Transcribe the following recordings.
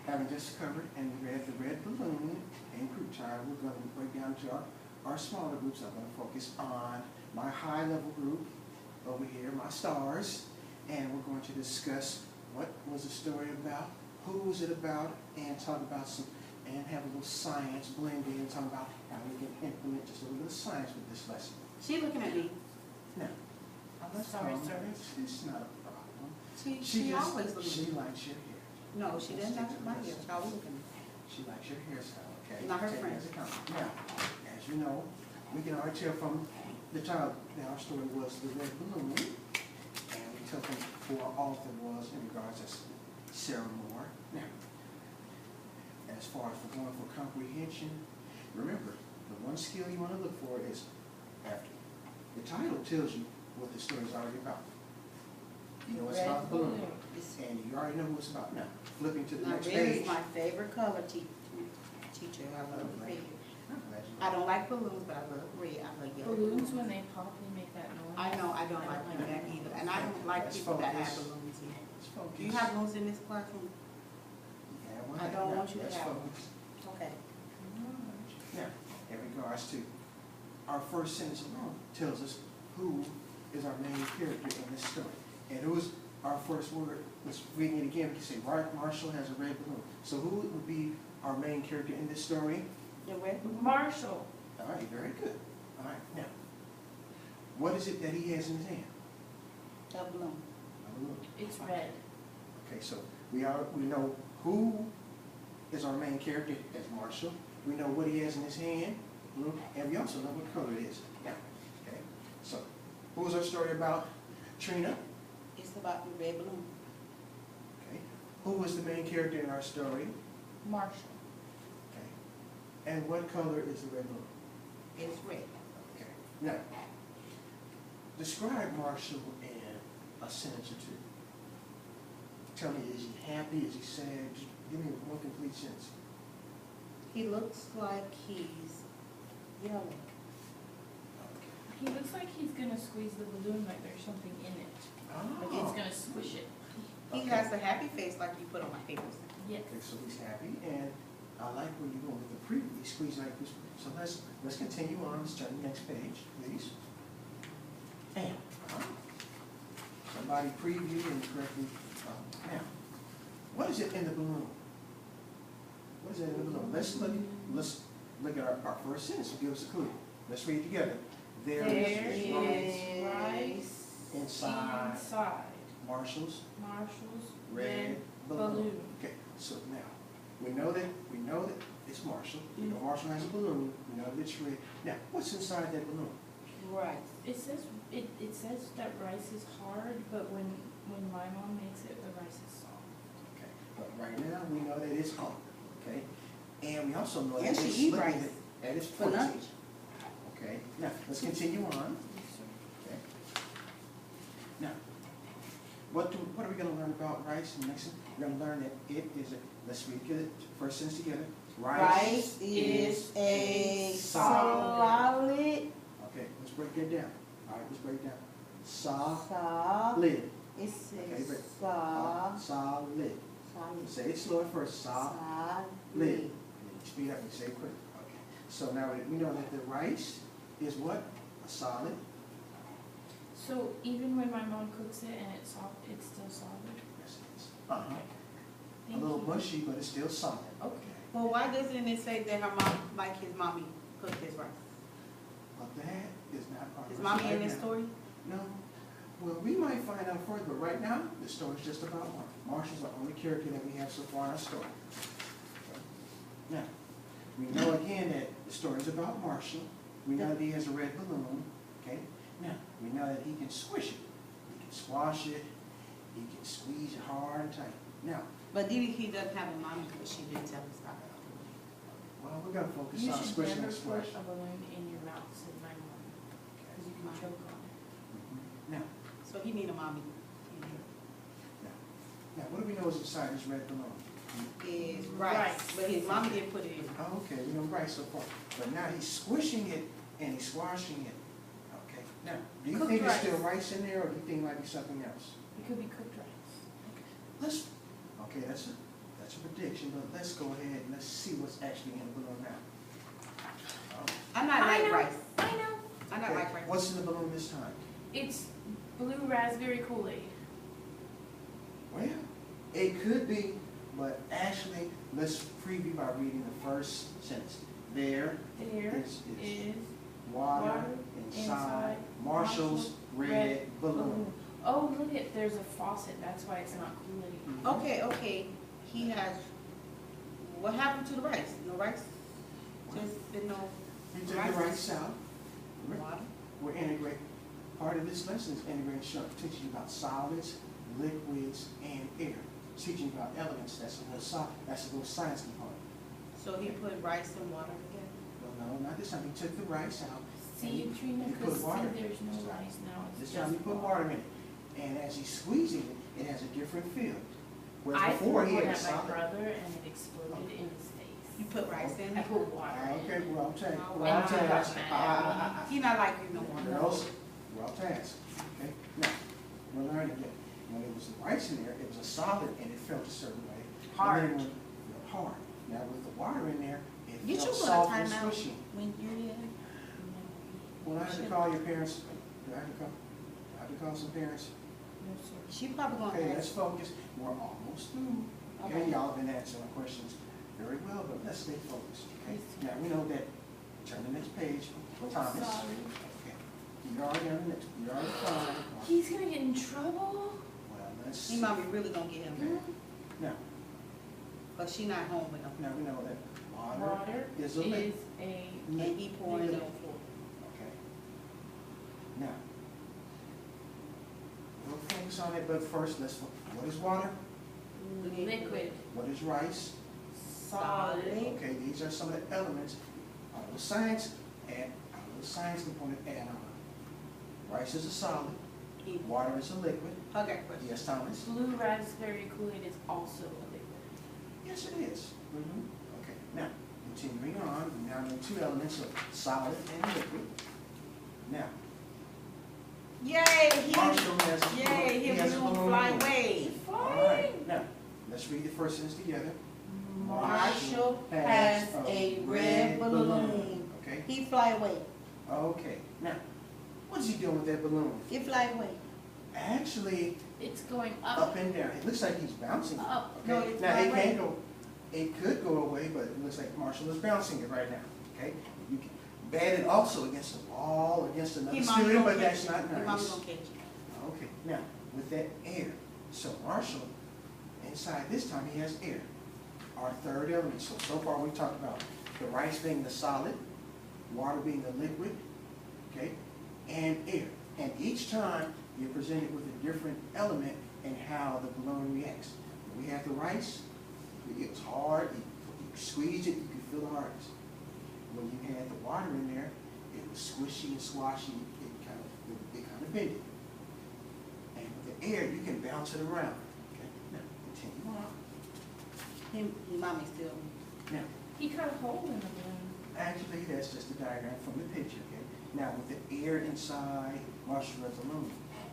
Having just covered and read the red balloon and group chart, we're going to break down to our smaller groups. I'm going to focus on my high level group over here, my stars, and we're going to discuss what was the story about, who was it about, and talk about some, and have a little science blend in, talk about how we can implement just a little bit of science with this lesson. She looking at me. No. Sorry, sir. It's not a problem. She always looking at She me. likes your hair. No, she doesn't like my hair. She always looking at me. She likes your hairstyle, okay? Not her Take friend. that as a compliment. Now, as you know, we can already tell from the title that our story was The Red Balloon, and we tell them who our author was in regards to Sarah Moore. Now, as far as for going for comprehension, remember, the one skill you want to look for is after. The title tells you what the story is already about. You know it's about the balloon, and you already know what it's about. Now, flipping to the Now, next red page. is my favorite color, teacher. I love red. I'm glad you I don't like balloons, but I love red. I love yellow. Balloons, when they pop, they make that noise. I know, I don't like that either. And I don't like Let's people that have focus. balloons in. Let's focus. Do you have balloons in this classroom? Yeah, well, I don't want you to let's have focus. Okay. Now, in regards to our first sentence alone tells us who is our main character in this story. And who is our first word? Let's read it again. We can say, Marshall has a red balloon. So who would be our main character in this story? The red balloon? Marshall. All right, very good. All right, now, what is it that he has in his hand? A balloon. A balloon. It's red. Okay, so we know who is our main character as Marshall. We know what he has in his hand, and we also know what color it is. Now, okay, so who was our story about? Trina. It's about the red balloon. Okay, who was the main character in our story? Marshall. Okay, and what color is the red balloon? It's red. Okay, now describe Marshall in a sentence or two. Tell me, is he happy? Is he sad? Just give me one complete sentence. He looks like he's yellow. Okay. He looks like he's gonna squeeze the balloon like there's something in it. Like Oh. it's gonna squish it. He Okay. has the happy face like you put on my papers. Yes. Okay, so he's happy, and I like where you're going with the preview. He's squeezing like this. So let's continue on. Let's turn to the next page, please. And somebody previewed and correctly. Now, what is it in the balloon? What is it in the balloon? Let's look at our first sentence. Give us a clue. Let's read together. There is rice inside Marshall's red balloon. Okay, so now we know that it's Marshall. We know Marshall has a balloon. We know that it's red. Now, what's inside that balloon? Right. It says that rice is hard, but when my mom makes it, the rice is soft. Okay, but right now we know that it's hard. Okay, and we also know And that she it's eat looking rice at its for protein. lunch. Okay, now let's continue on. Yes, sir. Okay. Now, what are we going to learn about rice? And next, we're going to learn that it is let's read the first sentence together. Rice is a solid. Okay, let's break that down. All right, let's break it down. Solid. It's Okay, great. a Solid. solid. Say it slow at first. Solid. Solid. Speed up and say it quick. Okay. So now we know that the rice is what? A solid. So even when my mom cooks it and it's soft, it's still solid? Yes, it is. Uh-huh. A Thank little you. mushy, but it's still solid. Okay. Well, why doesn't it say that her mom, like his mommy, cooked his rice? But that is not part of Is the mommy story in this now. story? No. Well, we might find out further, but right now, the story's just about Marshall. Marshall's the only character that we have so far in our story. Okay. Now, we know again that the story's about Marshall. We know that he has a red balloon. Okay. Now, we know that he can squish it. He can squash it. He can squeeze it hard and tight. Now, But he doesn't have a mommy, but she didn't tell us about it. well, we're going to focus You on should squishing never and put squashing. a balloon in your mouth, said my mom, because you can choke on it. Now, So he need a mommy. now, what do we know is inside this red balloon? Is rice, Rice. but his mommy didn't put it in. Oh, okay, we know rice so far. But now he's squishing it and he's squashing it. Okay. Now, do you Cooked think rice. there's still rice in there, or do you think it might be something else? It could be cooked rice. Okay, that's that's a prediction, but let's go ahead and let's see what's actually in the balloon now. I'm not I like know, rice. I know. I'm not Okay, like rice. what's in the balloon this time? It's blue raspberry Kool-Aid. Well, it could be, but actually, let's preview by reading the first sentence. There There is is water water inside inside Marshall's red balloon. Oh, look at, there's a faucet, that's why it's not Kool-Aid. Okay, okay. He has, what happened to the rice? No rice? Just been no You took the rice out. water? We're integrating, part of this lesson is integrating sharp, teaching you about solids, liquids, and air. Teaching you about elements, that's a little science component. So he put rice and water together? Well, no, not this time, he took the rice out. See, Trina, you put because water. there's no rice now, it's This time just you put water in it, and as he's squeezing it, it has a different feel. Whereas I before threw he one had at my solid. brother and it exploded in his face. You put rice in I it? put water in Okay, it. we're on task. Oh, We're on wow. task. He not like you no more. Girls, we're on task. Okay, now, we're learning that when it was the rice in there, it was a solid and it felt a certain way. Hard. And then it felt hard. Now with the water in there, it Get felt you soft one and time out squishy. when you're there. When I had to call your parents, do I have to call some parents? No, sir. She probably Okay, gonna let's ask. focus. We're almost through. Okay, Okay. y'all have been answering questions very well, but let's stay focused, okay? Now, we know that, turn the next page, Thomas. Sorry. Okay, you're already on the next, you're already fine. He's gonna get in trouble. Well, let's He see. mommy really gonna get him, Now, but she not home with him. now we know that water Water is a liquid. And he pouring it on the floor. Okay. Now, we'll focus on it, but first, what is water? Liquid, What is rice? solid, Okay, these are some of the elements, a little science, and a little science component add on. Rice is a solid, He, water is a liquid. okay, question. Yes, Thomas? blue raspberry Kool-Aid is also a liquid. Yes, it is. Okay, now, continuing on, we now know two elements of solid and liquid. Now, Yay, Marshall has a yay, he him has a balloon balloon. fly away. All right, now, let's read the first sentence together. Marshall has a red balloon. Okay, He fly away. okay. Now, what's he doing with that balloon? He fly away. Actually, It's going up, up and down. It looks like he's bouncing. up. Okay, No, it's now not it right. can't go, it could go away, but it looks like Marshall is bouncing it right now, okay? You can bat it also against the wall, against another He mommy student, gonna but that's catch not it. He mommy nice. gonna catch it. Okay, now, with that air, so Marshall, inside this time, he has air. Our third element, so far we talked about the rice being the solid, water being the liquid, okay, and air. And each time, you're presented with a different element and how the balloon reacts. When we have the rice, it was hard, you squeezed it, you could feel the hardness. When you had the water in there, it was squishy and swashy, it kind of bended. And with the air, you can bounce it around. Okay, now continue on. He mommy still. Now, He cut a hole in the balloon. actually, that's just a diagram from the picture, okay? Now, with the air inside Marshall's balloon,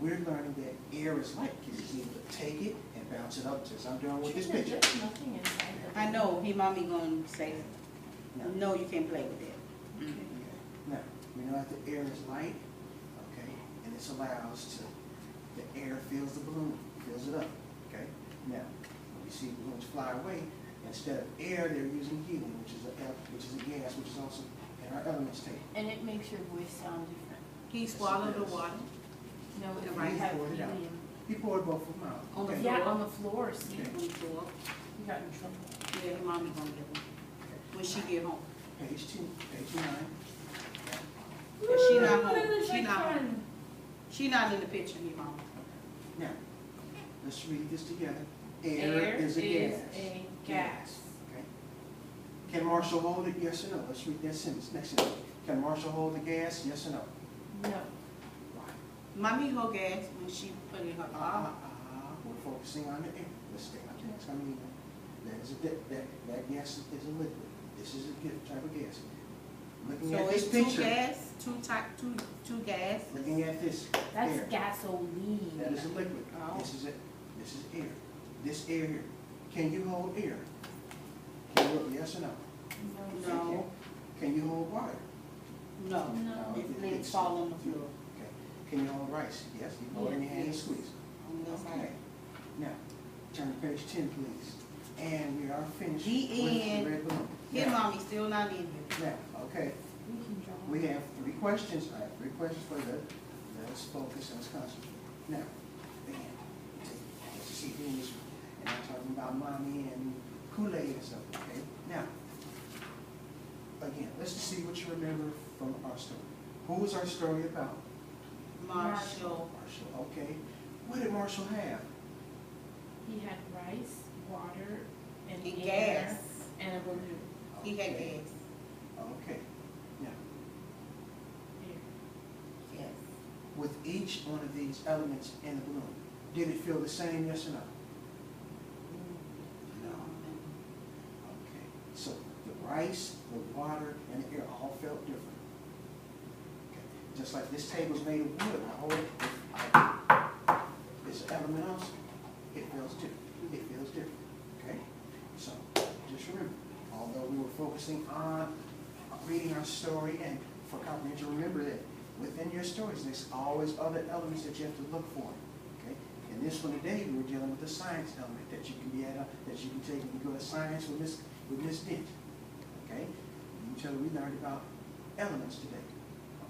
we're learning that air is like it is able to take it and bounce it up, just I'm doing with this Trina, picture. there's nothing inside the balloon. I know, he mommy gonna say, no, you can't play with that. Okay. Now, we know that the air is light, okay, and this allows the air fills the balloon, fills it up, okay? Now, when we see balloons fly away, instead of air, they're using helium, which is a gas, which is also in our elements table. And it makes your voice sound different. He swallowed the water. No, The if rice you have poured it out. helium. He poured both of them out. On the okay? floor. Yeah, on the floor, see, Okay. On the floor. you got in trouble. Yeah, his mommy gonna get him when she get home. Page 9. But she not Ooh, home. that looks She like not home. fun. She not in the picture, he mommy. Now, let's read this together. Air is a gas. gas. Okay. Can Marshall hold it? Yes or no? Let's read that sentence. Next sentence. Can Marshall hold the gas? Yes or no? No. Why? Mommy hold gas when she put it in her car. We're focusing on the air. Let's stay on gas. I mean, that gas is a liquid. This is a good type of gas. Looking So at this it's two picture. gas, two gas. Looking at this That's air. gasoline. That is a liquid. Oh. This is air. This air here Can you hold air? Can you hold yes or no? No. No. Can you hold water? No. No. If legs fall on the floor. Okay. Can you hold rice? Yes, you can hold it in your hand and Yes. squeeze. On the Okay. side. Now, turn to page 10, please. And we are finished The with the end. red balloon. His Now, mommy still not in here. now, okay, We can draw. we have 3 questions. I have 3 questions for you. Let's focus and let's concentrate. Now, again, let's see things, and I'm talking about mommy and Kool-Aid and stuff, okay? Now, again, let's just see what you remember from our story. Who was our story about? Marshall. Marshall, okay. What did Marshall have? He had rice, water, and And air, gas. and a balloon. He had Okay. gas. Okay. Now, Air. Yes. with each one of these elements in the balloon, did it feel the same, yes or no? No. Okay. So the rice, the water, and the air all felt different. Okay. Just like this table's made of wood, I hold it, this element also, it feels different. It feels different. Okay? So just remember, although we were focusing on reading our story and for comprehension, remember that within your stories, there's always other elements that you have to look for. Okay? In this one today, we were dealing with the science element that you can be at, that you can take when you go to science with Miss Dent. Okay? You tell her we learned about elements today.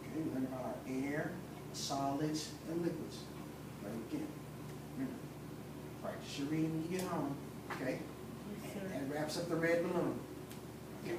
Okay? We learned about our air, solids, and liquids. But again, remember, practice your reading when you get home. Okay? Yes, sir. And that wraps up the red balloon. Okay.